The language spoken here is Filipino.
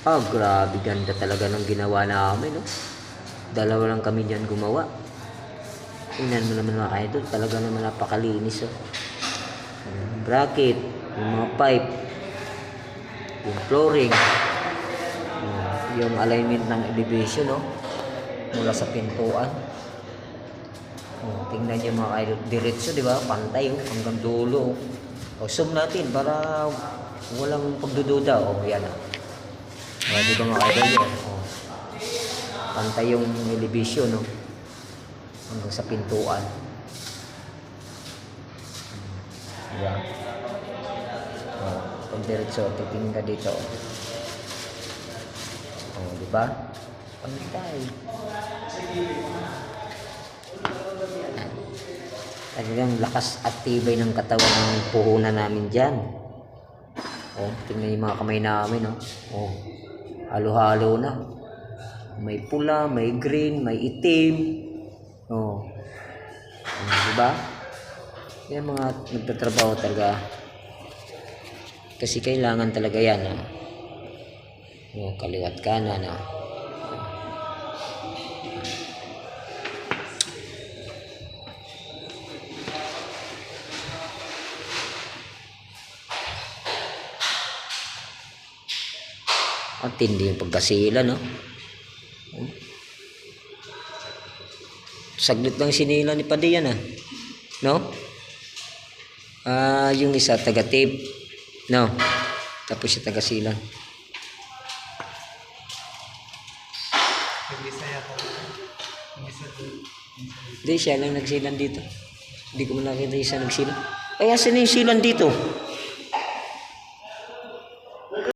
Grabe ganda talaga ng ginawa namin, no? Dalawa lang kami diyan gumawa. Tingnan mo naman mga idol, talaga naman napakalinis, oh. Bracket, yung mga pipe, yung flooring, yung alignment ng elevation, no? Mula sa pintuan. Tingnan niyo mga idol, diretso, di ba? Pantay, oh, hanggang dulo, oh. Zoom natin para walang pagdududa, oh. Yan, oh. Di ba mga idol yan? Pantay yung elevation, no? Hanggang sa pintuan. Diba? Pag diretso, titingin ka dito. Diba? Pantay. Talagang lakas at tibay ng katawan ng puhunan namin dyan. Tingnan yung mga kamay namin, no? Halo-halo na. May pula, may green, may itim. Diba? Yan mga nagtatrabaho talaga. Kasi kailangan talaga yan, no? Kaliwat kanan, no? Ang tindi yung pagkasila, no? Saglit lang sinila ni Padiyan, no? Yung isa taga-tape, no? Tapos siya taga-sila. Hindi, siya lang nagsilan dito. Hindi ko man nakita isa nagsilan. Ay, asan yung silan dito?